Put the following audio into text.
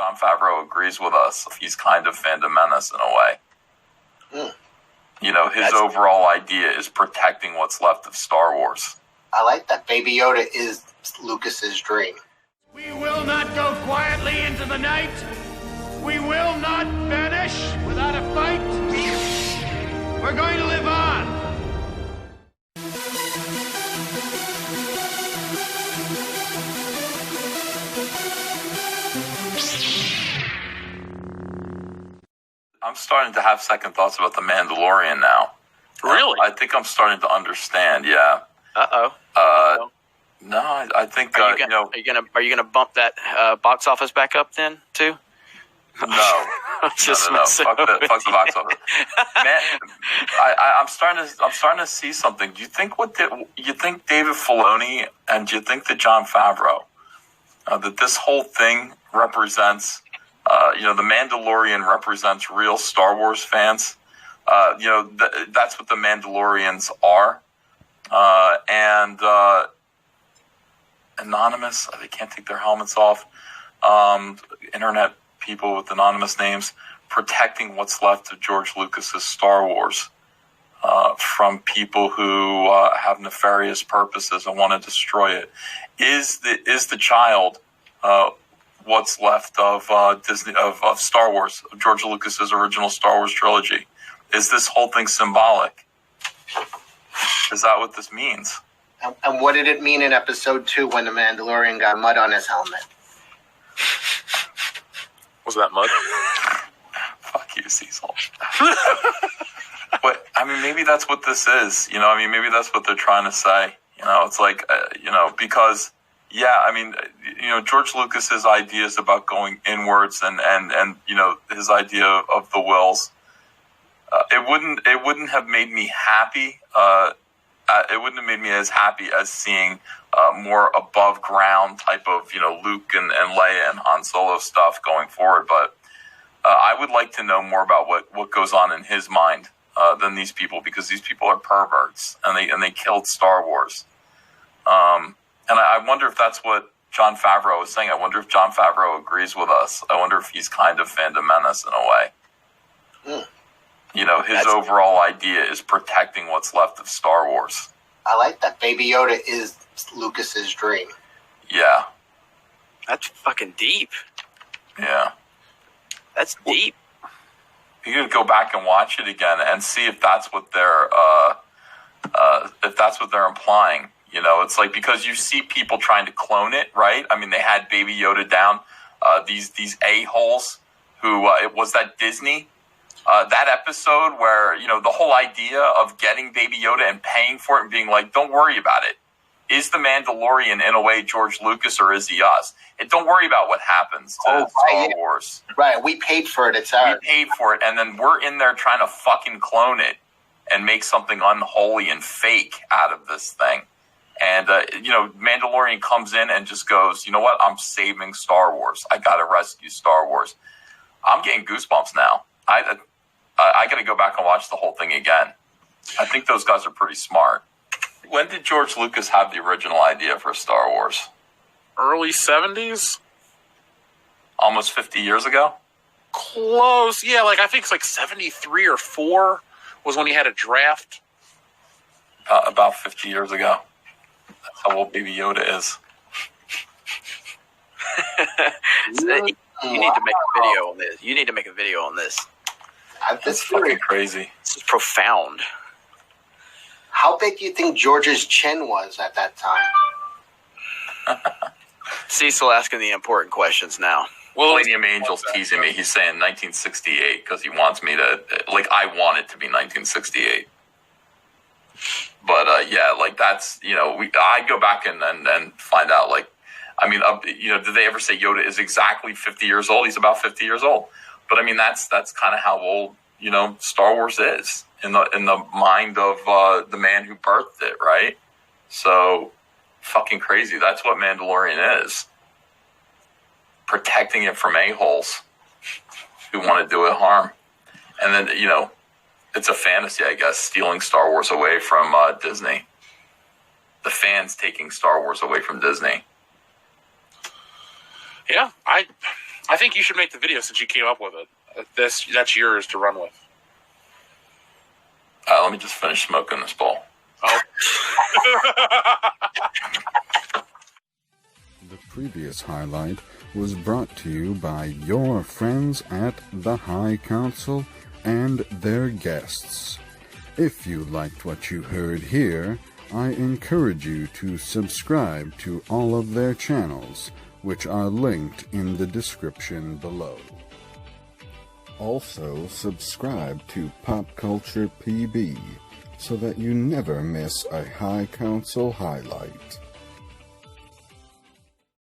Jon Favreau agrees with us. He's kind of Fandom Menace in a way. His overall idea is protecting what's left of Star Wars. I like that. Baby Yoda is Lucas's dream. We will not go quietly into the night. We will not vanish without a fight. We're going to live on. I'm starting to have second thoughts about the Mandalorian now. Really? I think I'm starting to understand. Yeah. No, I think are you gonna bump that box office back up then too? No. No. Fuck the box office. Man, I'm starting to see something. Do you think you think David Filoni and do you think that Jon Favreau that this whole thing represents? The Mandalorian represents real Star Wars fans. That's what the Mandalorians are. And anonymous, they can't take their helmets off. Internet people with anonymous names protecting what's left of George Lucas's Star Wars from people who have nefarious purposes and want to destroy it. Is the child what's left of Disney of Star Wars, of George Lucas's original Star Wars trilogy? Is this whole thing symbolic? Is that what this means? And what did it mean in Episode 2 when the Mandalorian got mud on his helmet? Was that mud? Fuck you, Cecil. But maybe that's what this is. Maybe that's what they're trying to say. It's like, because. Yeah, George Lucas's ideas about going inwards and his idea of the wills, it wouldn't have made me happy. It wouldn't have made me as happy as seeing more above ground type of Luke and Leia and Han Solo stuff going forward. But I would like to know more about what goes on in his mind than these people, because these people are perverts and they killed Star Wars. And I wonder if that's what Jon Favreau is saying. I wonder if Jon Favreau agrees with us. I wonder if he's kind of Fandom Menace in a way. His overall idea is protecting what's left of Star Wars. I like that. Baby Yoda is Lucas's dream. Yeah. That's fucking deep. Yeah. That's deep. You could go back and watch it again and see if that's what they're implying. It's like, because you see people trying to clone it, right? They had Baby Yoda down. These a-holes who it was that Disney that episode where the whole idea of getting Baby Yoda and paying for it and being like, don't worry about it. Is the Mandalorian in a way George Lucas, or is he us? And don't worry about what happens to Star Wars. Right, we paid for it. It's ours. We paid for it, and then we're in there trying to fucking clone it and make something unholy and fake out of this thing. And, Mandalorian comes in and just goes, you know what? I'm saving Star Wars. I got to rescue Star Wars. I'm getting goosebumps now. I got to go back and watch the whole thing again. I think those guys are pretty smart. When did George Lucas have the original idea for Star Wars? Early 70s? Almost 50 years ago? Close. Yeah, I think it's 73 or 4 was when he had a draft. About 50 years ago. That's how old Baby Yoda is. You need to make a video on this. You need to make a video on this. That's fucking crazy. This is profound. How big do you think George's chin was at that time? Cecil asking the important questions now. Well, Palladium Angel's teasing me. He's saying 1968 because he wants me to, I want it to be 1968. But, that's, I go back and find out, did they ever say Yoda is exactly 50 years old? He's about 50 years old. But, that's kind of how old, Star Wars is in the mind of the man who birthed it, right? So, fucking crazy. That's what Mandalorian is. Protecting it from a-holes who want to do it harm. And then, it's a fantasy, I guess, stealing Star Wars away from Disney. The fans taking Star Wars away from Disney. Yeah, I think you should make the video since you came up with it. That's yours to run with. Let me just finish smoking this bowl. Oh. The previous highlight was brought to you by your friends at the High Council and their guests. If you liked what you heard here, I encourage you to subscribe to all of their channels, which are linked in the description below. Also, subscribe to popculturepb so that you never miss a High Council highlight.